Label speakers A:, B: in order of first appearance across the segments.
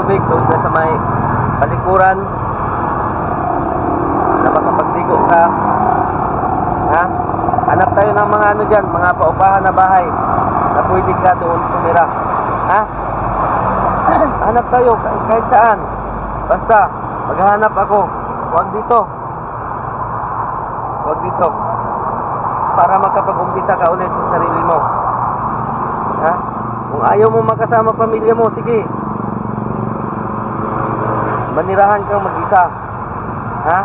A: tubig doon sa may palikuran na makapagdigo ka. Ha? Hanap tayo ng mga ano dyan, mga paupahan na bahay na pwede ka doon tumira. Ha? Hanap tayo kahit saan. Basta, maghahanap ako. Huwag dito. Huwag dito. Para makapag-umpisa ka ulit sa sarili mo. Ha? Kung ayaw mo makasama pamilya mo, sige. Manirahan kang mag-isa. Ha?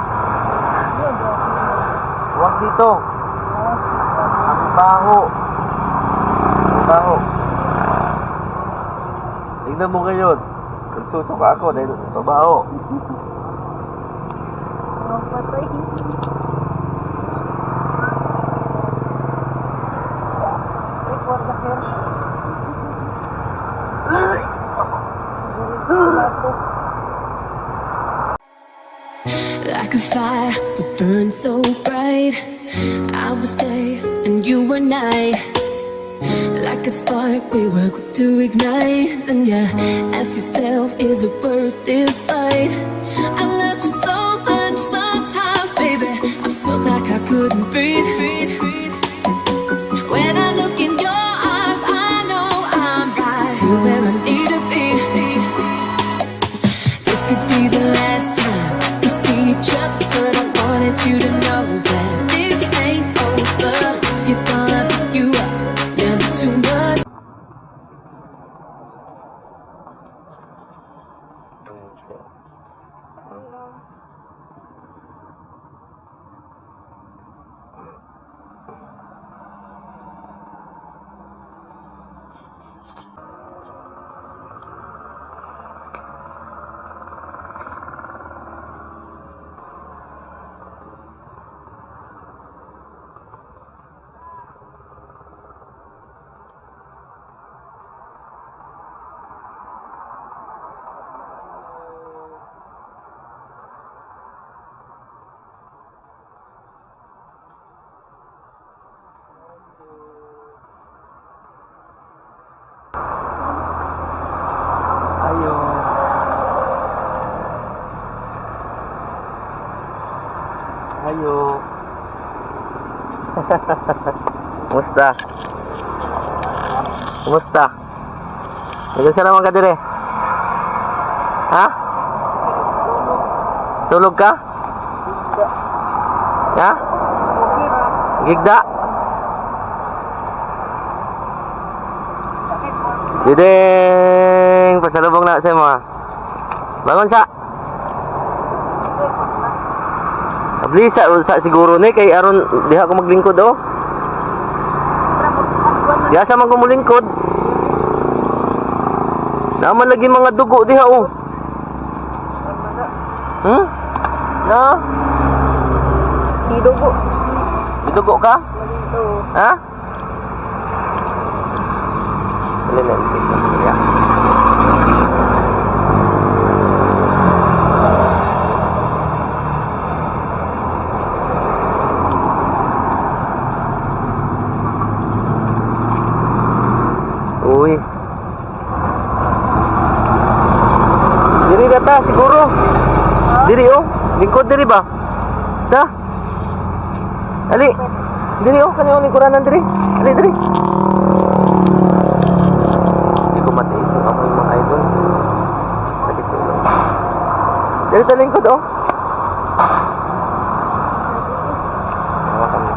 A: Huwag dito. Ang baho. Ang baho. Tingnan mo ngayon. Nagsusuka ako dahil mabaho.
B: Patay.
C: Like a fire that burns so bright, I was day and you were night. Like a spark we were quick to ignite. And yeah, ask yourself, is it worth this fight? I love you so much sometimes, baby, I felt like I couldn't breathe. When I look in your eyes, I know I'm right. You're where I need to be. It could be the last time we see each other, but I wanted you to know that this ain't over. If I pick you up, never too much.
A: Ayo. Ayo. Kumusta? Kumusta? Nagasa naman ka dire? Ha? Tulog ka? Ha? Gigda? Diding! Pasalubong na sa mo ha. Bangon sa. Abli sa siguro ni kay aron diha ko maglingkod oh. Diha sa man ko mulingkod. Naman lagi mga dugo diha oh. Na?
B: Didugo.
A: Didugo ka? Ha? Ya. Uy. Diri data siguro. Diri oh, lingkod diri ba? Da. Ali. Diri oh, kanyo lingkuranan diri. Ali diri. Matiis yung amoy mga idol. Sakit sa ulo. Dito sa lingkod oh. Hawakan mo.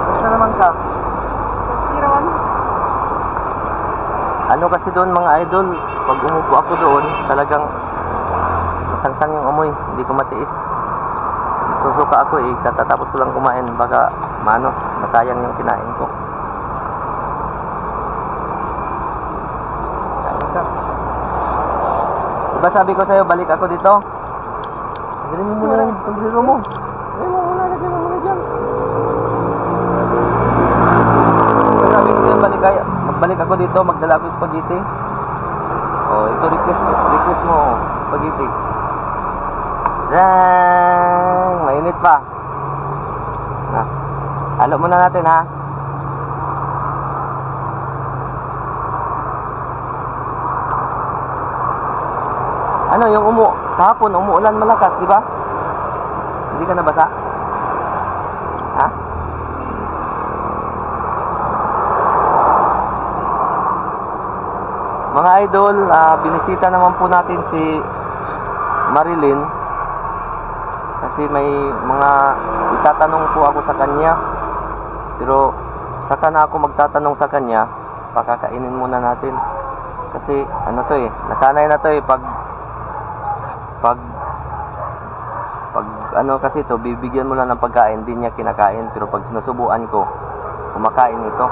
A: Basta naman ka.
B: Kiron.
A: Ano kasi doon mga idol, pag umupo ako doon, talagang masangsang yung amoy. Hindi ko matiis. Susuka ako eh, katatapos ko lang kumain. Baka masayang yung kinain ko. Diba sabi ko sa'yo, balik ako dito? Galing mo muna yung sombrero mo. Galing mo muna, lagyan mo muna dyan. Diba sabi ko sa'yo, magbalik ako dito, magdala ako yung spaghetti. Oh, ito request mo, spaghetti. Dang! Mainit pa. Halo muna natin ha. Ano yung kahapon umuulan malakas, di ba? Hindi ka nabasa? Ha? Mga idol, binisita naman po natin si Marilyn kasi may mga itatanong po ako sa kanya, pero saka na ako magtatanong sa kanya, pakakainin muna natin kasi ano to nasanay na to pag ano kasi to, bibigyan mo lang ng pagkain, hindi niya kinakain, pero pag sinusubuan ko, kumakain ito.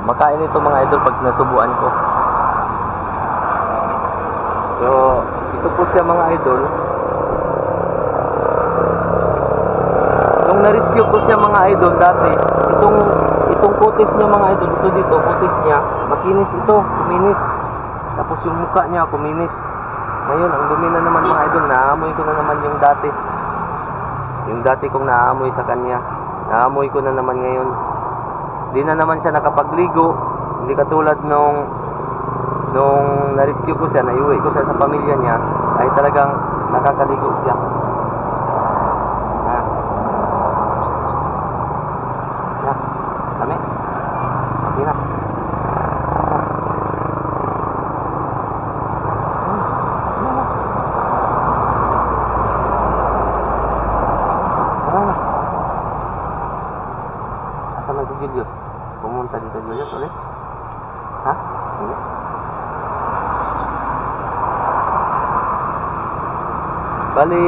A: Makain ito mga idol pag sinusubuan ko. So, ito po siya mga idol. Nung na-rescue ko siya mga idol dati, itong kutis niya mga idol, ito dito, kutis niya, makinis ito, kuminis. Tapos yung mukha niya, kuminis. Ngayon, ang dumi na naman mga idol, naamoy ko na naman yung dati. Yung dati kong naamoy sa kanya, naamoy ko na naman ngayon. Di na naman siya nakapagligo. Hindi katulad nung na-rescue ko siya, naiuwi ko siya sa pamilya niya, ay talagang nakakaligo siya. Kami? Okay na. Asa man si Julius? Pumunta dito Julius ulit? Ha? Hindi? Bali,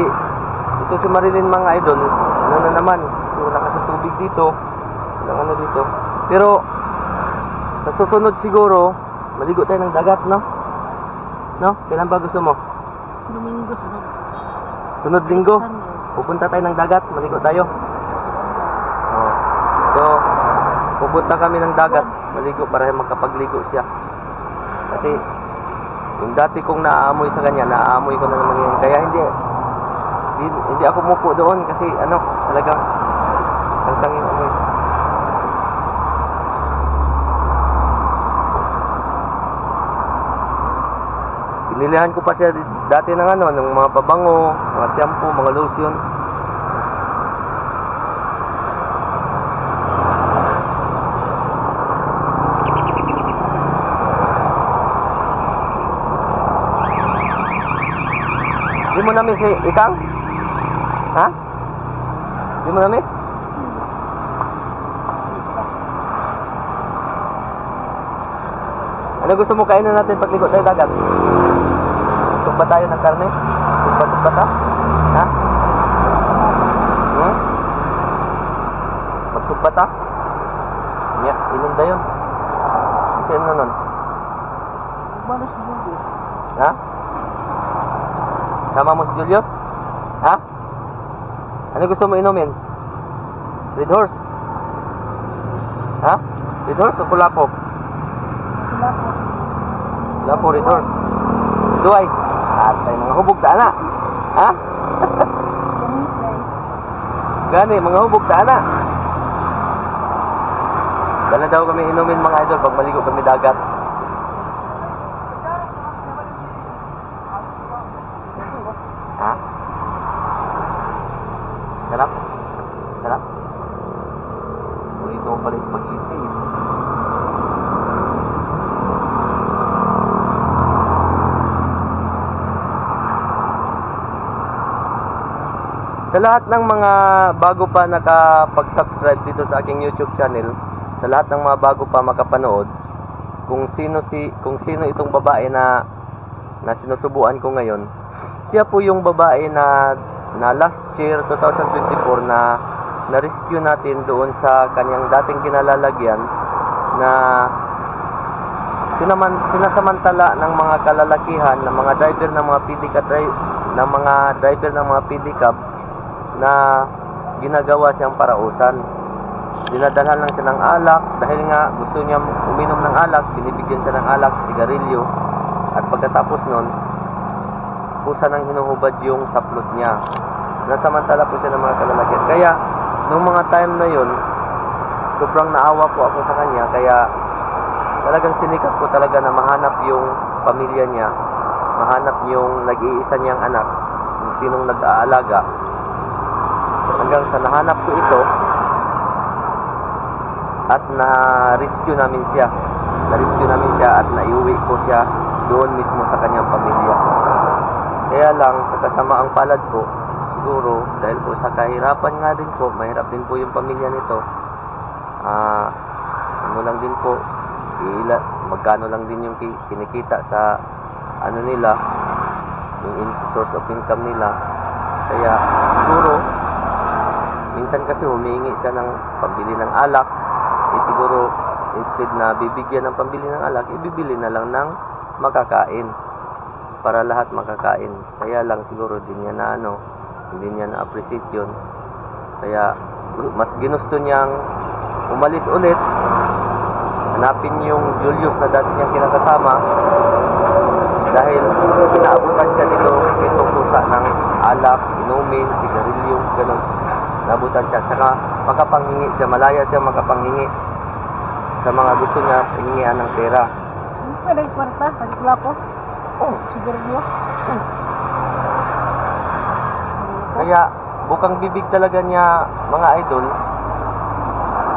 A: ito si Marilyn mga idol. Ano na naman? So, wala kasi tubig dito. Walang ano dito. Pero, sa susunod siguro, maligo tayo ng dagat, no? No? Kailan ba gusto mo?
B: Domingo sunod.
A: Sunod linggo?
B: Sunday.
A: Pupunta tayo ng dagat, maligo tayo. Oh. So, pupunta kami ng dagat, maligo para makapagligo siya. Kasi, yung dati kong naaamoy sa kanya, naaamoy ko na naman yun. Kaya hindi ako mupo doon kasi ano, talagang sangsang yung amoy. Pinilihan ko pa siya dati ng ano, ng mga pabango, mga shampoo, mga lotion. Di mo na-miss Ikang? Ha? Di mo na-miss? Ano gusto mo kainin natin pag ligo tayo dagat? Sugba tayo ng karne? Sugba ta? Ha? Magsugba ta? Inom na yun. Kasi ano nun?
B: Balas Julius.
A: Ha? Sama mo si Julius? Ha? Ano gusto mo inumin? Red Horse? Ha? Red Horse o Kulapo?
B: Sila po.
A: Kulapo, Red Horse. Duay. At tayo mga hubog ta na. Ha?
B: Kumitay.
A: Gani, mga hubog ta na. Dala daw kami inumin mga idol pag maligo kami dagat. Ha? Sarap? Sarap? Ito pala yung spaghetti. Sa lahat ng mga bago pa nakapag-subscribe dito sa aking YouTube channel, sa lahat ng mga bago pa makapanood, kung sino itong babae na sinusubuan ko ngayon, siya po yung babae na last year 2024 na rescue natin doon sa kanyang dating kinalalagyan na sinasamantala ng mga kalalakihan, ng mga driver ng mga pedicab na ginagawa siyang parausan. dinadalhan lang siya ng alak dahil nga gusto niya uminom ng alak, binibigyan siya ng alak, sigarilyo, at pagkatapos nun, kusa nang hinuhubad yung saplot niya. Nasamantala po siya ng mga kalalagyan. Kaya, nung mga time na yun, sobrang naawa po ako sa kanya, kaya talagang sinikap ko talaga na mahanap yung pamilya niya, mahanap yung nag-iisa niyang anak, kung sinong nag-aalaga. Hanggang sa nahanap ko ito, at na-rescue namin siya. Na-rescue namin siya at naiuwi ko siya doon mismo sa kanyang pamilya. Kaya lang, sa kasamaang palad po, siguro, dahil po sa kahirapan nga din po, mahirap din po yung pamilya nito, ano lang din po, magkano lang din yung kinikita sa ano nila, yung source of income nila. Kaya siguro minsan kasi humihingi siya ng pambili ng alak, siguro instead na bibigyan ng pambili ng alak, ibibili na lang ng makakain para lahat makakain. Kaya lang siguro din niya na hindi niya na appreciate yun. Kaya mas ginusto niyang umalis ulit, hanapin yung Julius na dati niyang kinakasama, dahil pinaabutan siya nitong tusa ng alak, inumin, sigarilyo, ganun. Nabutan siya, saka makapanghingi siya, malaya siya makapanghingi sa mga gusto niya, hingian ng pera.
B: Hindi pwede kwarta, nagkula po.
A: Oh,
B: Sigarilyo.
A: kaya bukang bibig talaga niya, mga idol,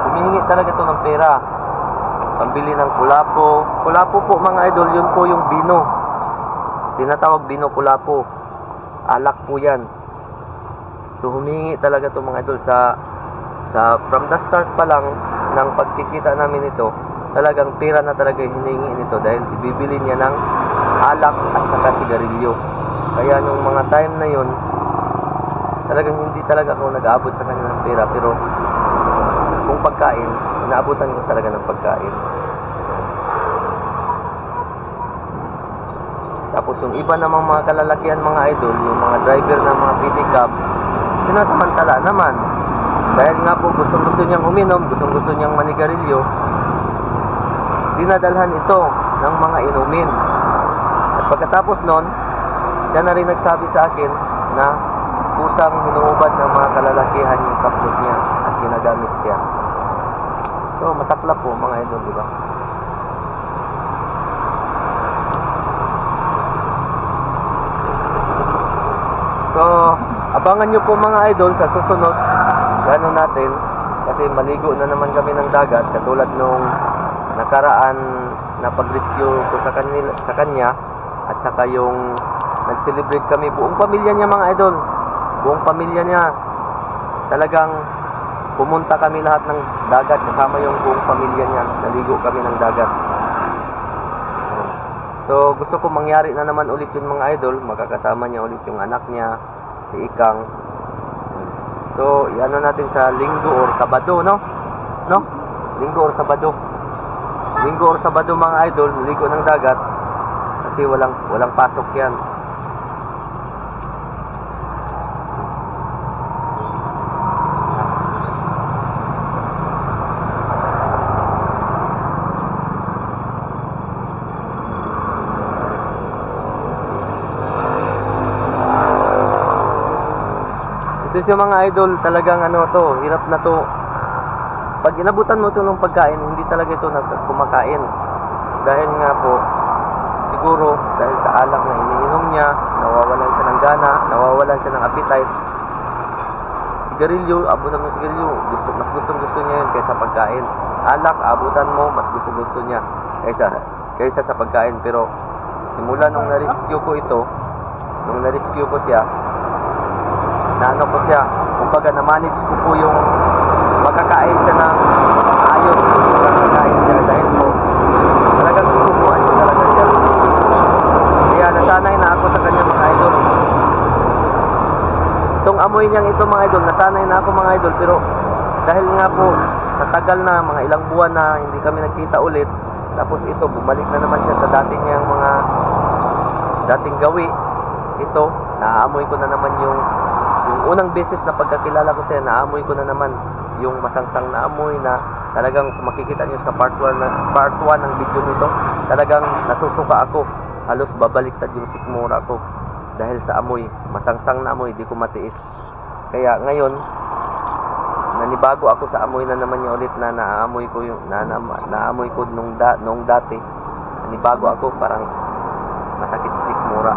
A: humihingi talaga to ng pera. Pambili ng kulapo. Kulapo po, mga idol, yun po yung bino. Tinatawag bino kulapo. Alak po yan. So humingi talaga to, mga idol, sa from the start pa lang ng pagkikita namin ito, talagang pera na talaga hiningi nito dahil ibibili niya ng alak at saka sigarilyo. Kaya nung mga time na yun, talagang hindi talaga ako nag-aabot sa kanya ng pera, pero kung pagkain, inaabutan ko talaga ng pagkain. Tapos yung iba namang mga kalalakihan, mga idol, yung mga driver ng mga PD cab, sinasamantala naman. Dahil nga po gustong-gusto niyang uminom, gustong-gusto niyang manigarilyo, dinadalhan ito ng mga inumin. At pagkatapos nun, siya na rin nagsabi sa akin na kusang hinuhubad ng mga kalalakihan yung saplot niya at ginagamit siya. So, masaklap po, mga idol, di ba? So, abangan nyo po, mga idol, sa susunod gano'n natin, kasi maligo na naman kami ng dagat katulad nung nakaraan na pag-rescue ko sa kanya at saka yung nag-celebrate kami, buong pamilya niya, mga idol, buong pamilya niya, talagang pumunta kami lahat ng dagat kasama yung buong pamilya niya, naligo kami ng dagat. So gusto ko mangyari na naman ulit yun, mga idol, makakasama niya ulit yung anak niya, si Ikang. So, iano natin sa Linggo or Sabado, no? No? Linggo or Sabado. Linggo or Sabado, mga idol, ligo ng dagat. Kasi walang pasok yan. Ito siya, mga idol, talagang hirap na to. Pag inabutan mo ito ng pagkain, hindi talaga ito kumakain. Dahil nga po, siguro, dahil sa alak na iniinom niya, nawawalan siya ng gana, nawawalan siya ng appetite. Sigarilyo, abutan mo sigarilyo, mas gusto niya yun kaysa pagkain. Alak, abutan mo, mas gusto niya kaysa sa pagkain. Pero, simula nung na-rescue ko siya, ko siya, kumbaga na-manage ko po yung magkakain siya ng ayos, magkakain siya dahil po talagang susubuan ko talaga siya. Kaya nasanay na ako sa kanya, mga idol. Itong amoy niyang ito, mga idol, nasanay na ako, mga idol, pero dahil nga po sa tagal na, mga ilang buwan na hindi kami nagkita ulit, tapos ito, bumalik na naman siya sa dating niyang mga dating gawi. Ito, naaamoy ko na naman yung unang beses na pagkakilala ko siya, naamoy ko na naman yung masangsang na amoy na talagang kung makikita nyo sa part 1 ng video nito, talagang nasusuka ako. Halos babaliktad yung sikmura ko dahil sa amoy, masangsang na amoy, di ko matiis. Kaya ngayon, nanibago ako sa amoy na naman yung ulit na naamoy ko yung naamoy ko nung dati. Nanibago ako, parang masakit sa sikmura.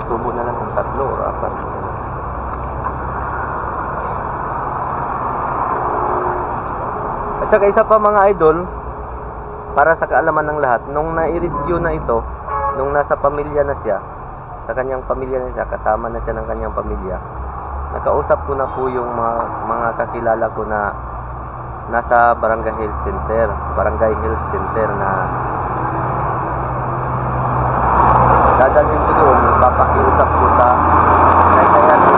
A: Tubo na lang ng 3 o 4. At saka isa pa mga idol, para sa kaalaman ng lahat, nung nai-rescue na ito, nung nasa pamilya na siya, sa kanyang pamilya na siya, kasama na siya ng kanyang pamilya, nakausap ko na po yung mga kakilala ko na nasa Barangay Health Center na dadalhin ko doon, papakiusap ko sa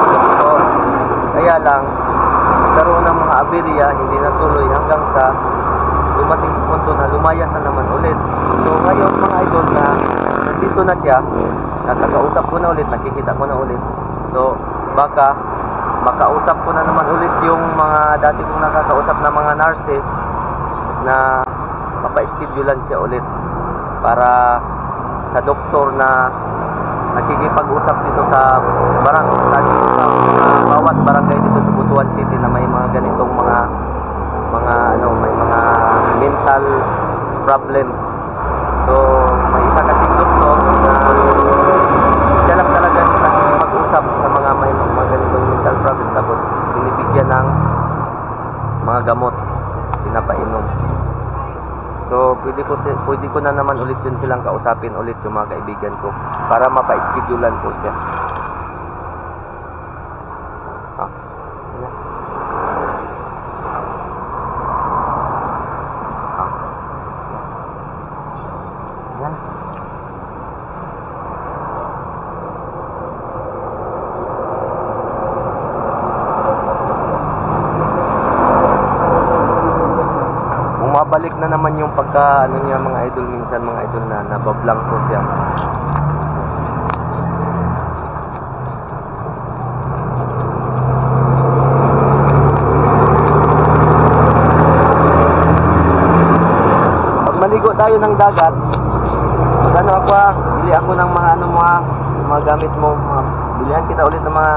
A: doktor. Kaya lang, nagkaroon ng mga aberya, hindi natuloy hanggang sa dumating sa punto na lumayas na naman ulit. So ngayon mga idol na nandito na siya, nakakausap ko na ulit, nakikita ko na ulit. So baka makausap ko na naman ulit yung mga dati kong nakakausap na mga nurses na mapa-schedulean siya ulit para sa doktor na nakikipag-usap dito sa bawat barangay dito sa Butuan City na may mga ganitong may mga mental problem. So may isa kasing doktor na siya lang talaga yung nakikipag-usap sa mga may mga ganitong mental problem, tapos binibigyan ng mga gamot, pinapainom. So, pwede ko na naman ulit yun silang kausapin ulit yung mga kaibigan ko para mapa-schedulean ko siya. Yan. Bumabalik na naman yung niya mga idol, minsan mga idol na nabablank ko siya. Pag maligo tayo ng dagat, bili ako ng mga gamit mo, bilihan kita ulit ng mga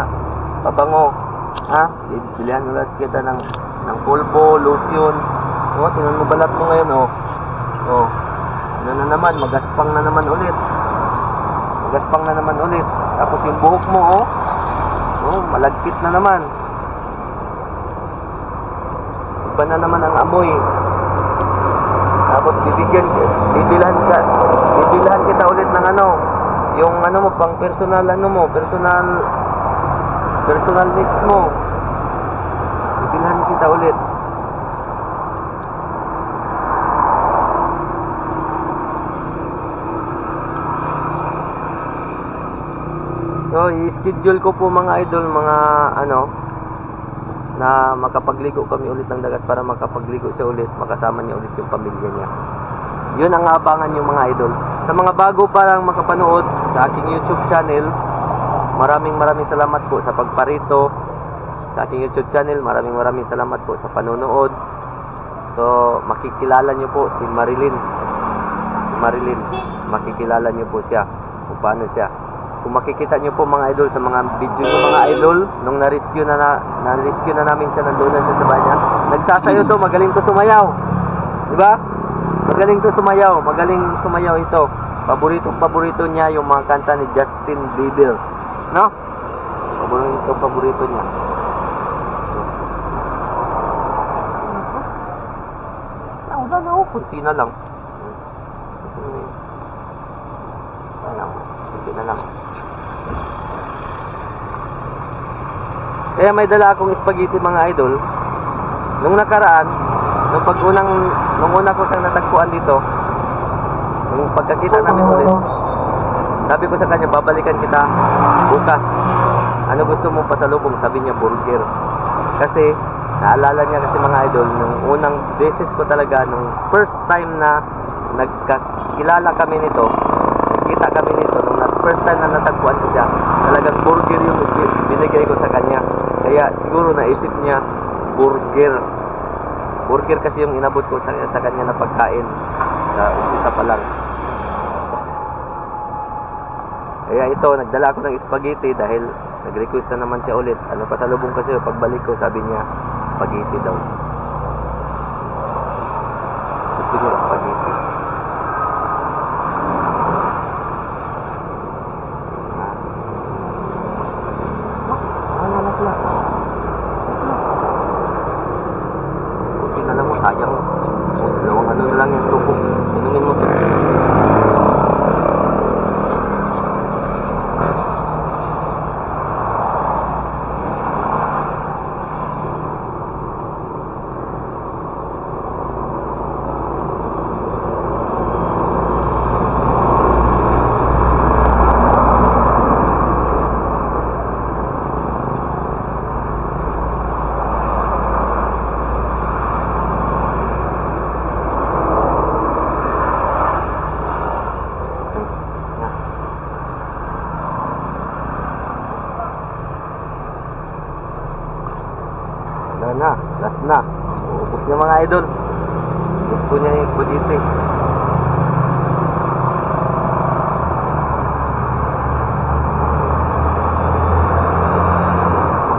A: pabango, ha? Bilihan ulit kita ng pulbo, lotion. Tingnan mo balat mo ngayon, ano na naman, magaspang na naman ulit. Tapos yung buhok mo, malagkit na naman. Iba na naman ang amoy. Tapos bibilhan kita ulit ng yung mo pang personal needs mo. Bibilhan kita ulit. So, i-schedule ko po mga idol, na makapagligo kami ulit ng dagat para makapagligo siya ulit, makasama niya ulit yung pamilya niya. Yun ang abangan yung mga idol. Sa mga bago pa lang makapanood sa aking YouTube channel, maraming salamat po sa pagparito sa aking YouTube channel. Maraming salamat po sa panonood. So, makikilala niyo po si Marilyn. Makikilala niyo po siya kung paano siya. Kung makikita nyo po mga idol sa mga video nyo mga idol, nung na-rescue na namin siya, nandun na siya sa bahay niya, nagsasayo to, magaling to sumayaw, diba? Magaling sumayaw ito. Paborito niya yung mga kanta ni Justin Bieber, no? Paborito niya. Kunti na lang. Kaya may dala akong spaghetti mga idol. Nung nakaraan, Nung una ko siyang natagpuan dito, nung pagkakita namin ulit, sabi ko sa kanya, babalikan kita bukas. Ano gusto mong pasalubong? Sabi niya, burger. Kasi, naalala niya kasi mga idol, nung unang beses ko talaga, nung first time na nagkakilala kami nito, nagkita kami nito, nung first time na natagpuan ko siya, talagang burger yung binigay ko sa kanya. Kaya siguro naisip niya, burger. Burger kasi yung inabot ko sa kanya na pagkain sa umpisa pa lang. Kaya ito, nagdala ako ng spaghetti dahil nag-request na naman siya ulit. Ano pasalubong kasi pagbalik ko, sabi niya, spaghetti daw. Gusto niya spaghetti. Buti na lang mo, sayang. Dalawang ano na lang yung suko. Inumin mo. Na, last na. Ubus niya mga idol. Ubus po niya yung spaghetti.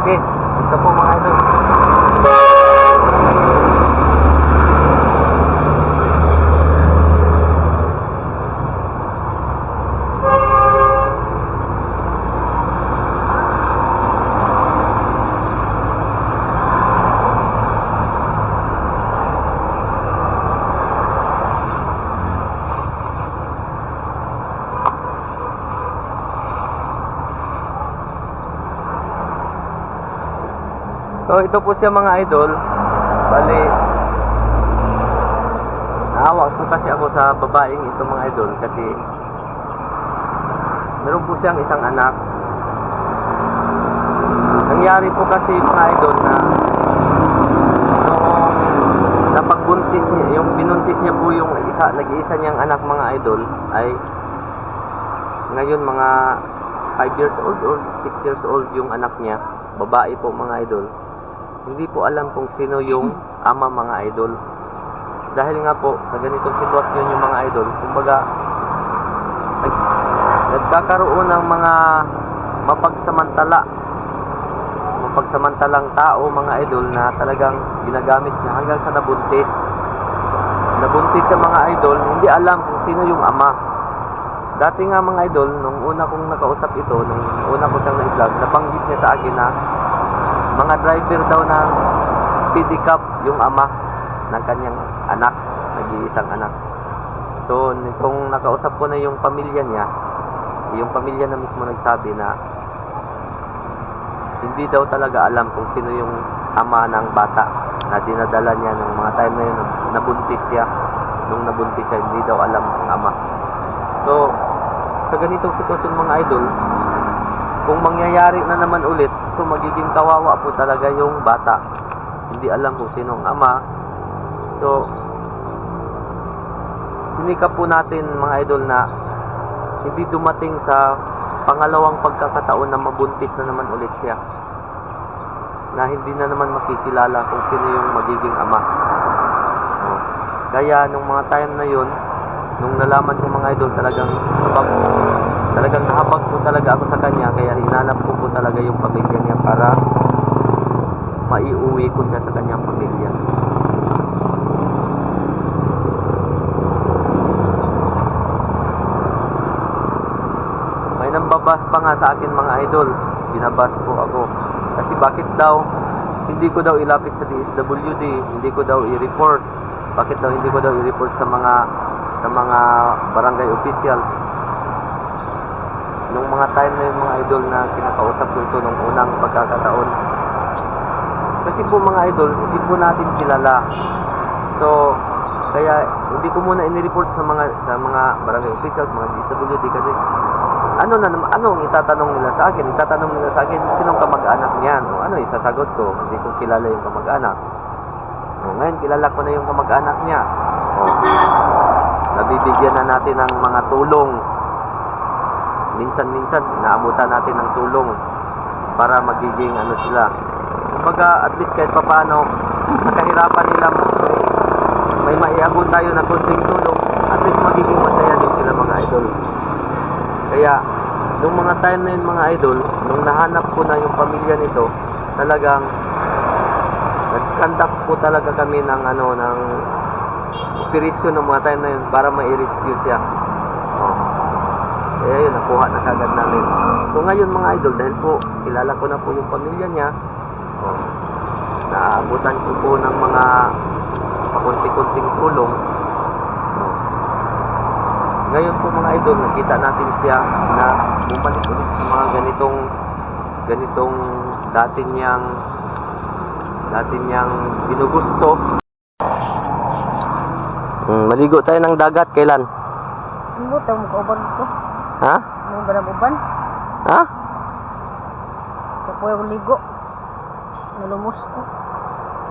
A: Okay, basta po mga idol. So ito po siya mga idol. Bali, naawa po kasi ako sa babaeng ito mga idol kasi meron po siyang isang anak. Nangyari po kasi mga idol na noong napagbuntis niya, yung binuntis niya po yung nag-iisa niyang anak mga idol ay ngayon mga 5 years old or 6 years old yung anak niya. Babae po mga idol. Hindi po alam kung sino yung ama mga idol. Dahil nga po sa ganitong sitwasyon yung mga idol, kumbaga nagkakaroon ng mga mapagsamantalang tao mga idol na talagang ginagamit niya hanggang sa nabuntis sa mga idol. Hindi alam kung sino yung ama. Dati nga mga idol, nung una kong nakausap ito, nung una ko siyang na-vlog, nabanggit niya sa akin na mga driver daw ng pedicab yung ama ng kanyang anak, nag-iisang anak. So, nitong nakausap ko na yung pamilya niya, yung pamilya na mismo nagsabi na hindi daw talaga alam kung sino yung ama ng bata na dinadala niya nung mga time na yun, nabuntis siya. Nung nabuntis siya, hindi daw alam ang ama. So, sa ganitong sitwasyon mga idol, kung mangyayari na naman ulit, so magiging kawawa po talaga yung bata. Hindi alam kung sino ang ama. So, sinikap po natin mga idol na hindi dumating sa pangalawang pagkakataon na mabuntis na naman ulit siya. Na hindi na naman makikilala kung sino yung magiging ama. Kaya nung mga time na yun, nung nalaman ko mga idol, talagang nahabag po talaga ako sa kanya. Kaya hinanap ko po talaga yung pamilya niya para maiuwi ko siya sa kanyang pamilya. May nambabas pa nga sa akin mga idol. Binabas po ako. Kasi bakit daw hindi ko daw ilapit sa DSWD, hindi ko daw i-report. Bakit daw hindi ko daw i-report sa mga barangay officials. Nung mga time na yung mga idol na kinakausap ko ito nung unang pagkakataon. Kasi po mga idol, hindi po natin kilala So, kaya hindi ko muna inireport sa mga barangay officials, mga DSWD kasi ano ang itatanong nila sa akin? Itatanong nila sa akin, sinong kamag-anak niyan? O ano isasagot ko? Hindi ko kilala yung kamag-anak. O, ngayon, kilala ko na yung kamag-anak niya. O, nabibigyan na natin ng mga tulong. Minsan, inaabutan natin ng tulong para magiging ano sila. Kumbaga, at least kahit papaano, sa kahirapan nila, may maiabot tayo na konting tulong, at least magiging masaya din sila mga idol. Kaya, nung mga time na yun mga idol, nung nahanap ko na yung pamilya nito, talagang nag-conduct po talaga kami ng ng operasyon ng mga time na yun para mai-rescue siya. Kaya yun, nakuha na kagad namin. So ngayon mga idol, dahil po kilala ko na po yung pamilya niya, naabutan ko po ng mga pakunti-kunting tulong. Ngayon po mga idol, nakita natin siya na bumalik ulit sa mga ganitong dati niyang ginugusto. Maligo tayo ng dagat kailan?
B: Ano tayo mo kauban ko?
A: Ha?
B: Ano ba na uban?
A: Ha?
B: Kapoy ako ligo. Nalumos ko.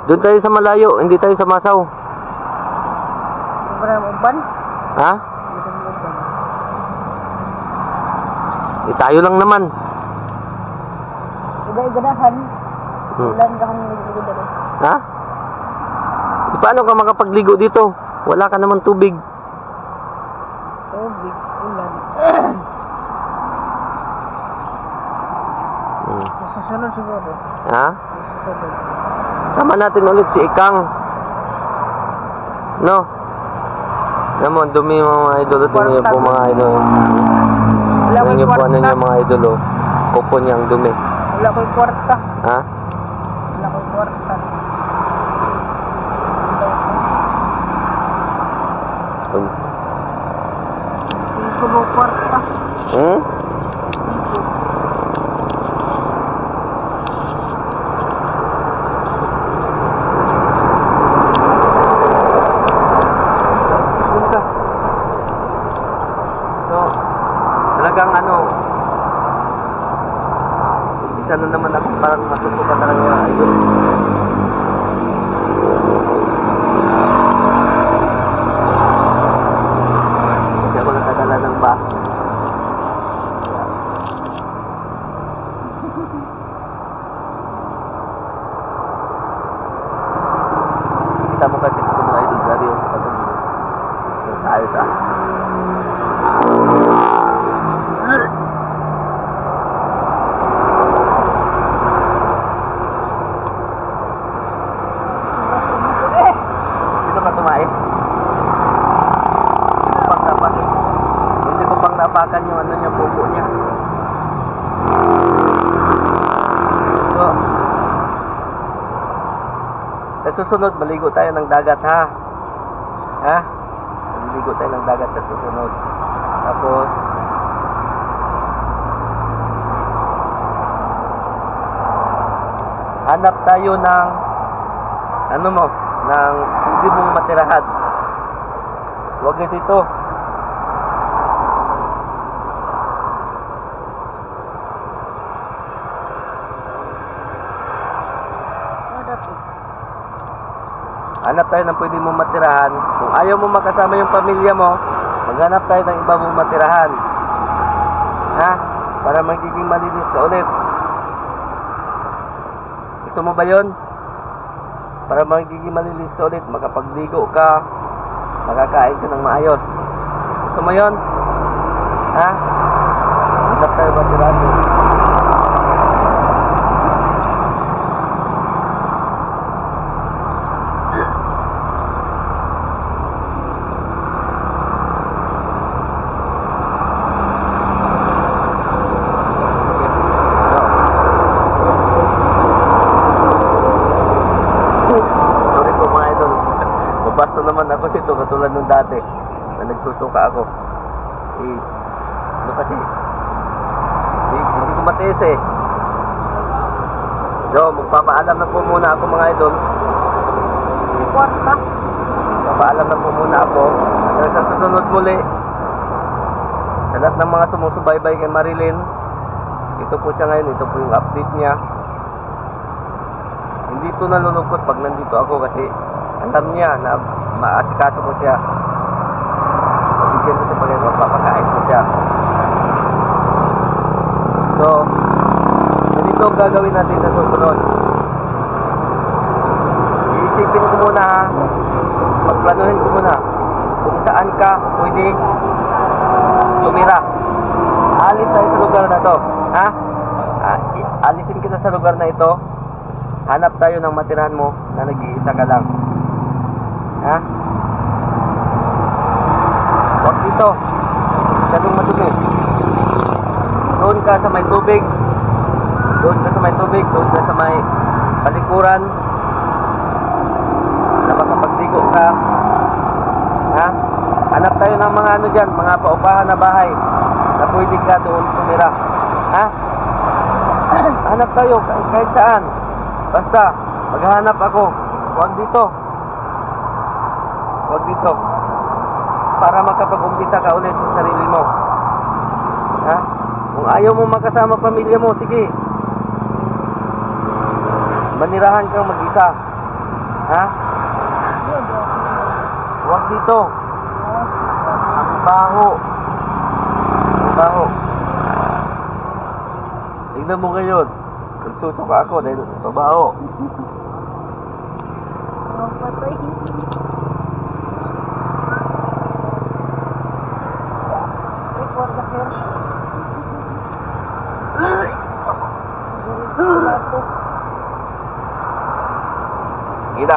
A: Doon tayo sa malayo, hindi tayo sa Masaw.
B: Ano ba na uban?
A: Ha?
B: Ano ba na uban?
A: Tayo lang naman.
B: Iga-igadahan. Ulan ka kang ligo dali.
A: Ha? Paano ka makapagligo dito? Wala ka naman tubig.
B: Tubig, ulan. Sa susunod siguro.
A: Ha?
B: Sa susunod.
A: Sama natin ulit si Ikang. No? Alam mo, dumi mga idol. Dumi niyo po mga idol.
B: Wala
A: Alam
B: ko'y
A: niyo po ano
B: kwarta.
A: niyo mga idol. Kupo niyang dumi.
B: Wala ko'y kwarta.
A: Ha?
B: Wala ko'y kwarta. Ito mo kwarta.
A: Hmm? So, talagang isa na naman ako parang masusuka talaga idol. Kasi ako nakadala ng bus. Kita mo kasi ito mga idol, grabe yung pagkakas. Tayo ta. Dito ka tumain. Hindi ko pang napakan yung niya, pupo niya. So, sa susunod, maligo tayo ng dagat ha. Ha? Maligo tayo ng dagat sa susunod. Tapos, hanap tayo ng ng hindi mong matirahan. Huwag na dito. Hanap tayo ng pwede mong matirahan. Kung ayaw mo makasama yung pamilya mo, maghanap tayo ng iba mong matirahan. Ha? Para magiging malinis ka ulit. Gusto mo ba yun? Para magiging malinis ka ulit, makapagligo ka, makakain ka ng maayos. Gusto mo yun? Ha? Hanap tayo matirahan. Sorry po mga idol. Mabasa naman ako dito katulad nung dati na nagsusuka ako. Kasi hindi ko matiis eh. So, magpapaalam na po muna ako mga idol.
B: May kwarta.
A: magpapaalam na po muna ako. Hanggang sa susunod muli, sa lahat ng mga sumusubaybay kay Marilyn, ito po siya ngayon, ito po yung update niya. Hindi ito nalulungkot pag nandito ako kasi alam niya na maasikaso ko siya. Mabigyan ko siya pag magpapakain ko siya. So, ganito ang gagawin natin sa susunod. Iisipin ko muna ha, pagplanuhin ko muna kung saan ka pwede tumira. Alis tayo sa lugar na to, ha? Alisin kita sa lugar na ito. Hanap tayo ng matirahan mo na nag-iisa ka lang, ha? Huwag dito, masyadong madumi. Doon ka sa may tubig, doon ka sa may tubig, doon ka sa may palikuran na makapagdigo ka, ha? Hanap tayo ng mga ano dyan, mga paupahan na bahay na pwede ka doon tumira, ha? Hanap tayo kahit saan, basta maghanap ako. Huwag dito, huwag dito, para makapag-umpisa ka ulit sa sarili mo, ha? Kung ayaw mo makasama pamilya mo, sige, manirahan kang mag-isa, ha? Huwag dito, ang baho, ang baho. Tignan mo ngayon, nagsusuka ako dahil mabaho.
B: Ang patay. Ay, kwarta sir.
A: Gila,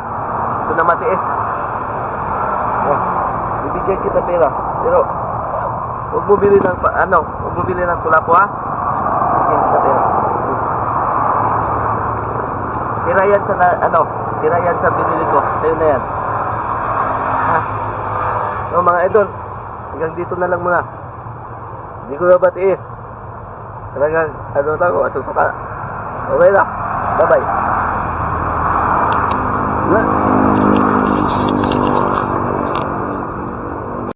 A: ito na matiis. Oh, bibigyan kita pera, pero huwag mo bili ng huwag mo bili ng kulapo, ha? Bibigyan kita pera. Tira yan sa tira yan sa binili ko. Sa'yo na yan, ha? So, mga idol, hanggang dito na lang muna. Hindi ko na matiis. Talagang asusuka. Okay na, bye bye.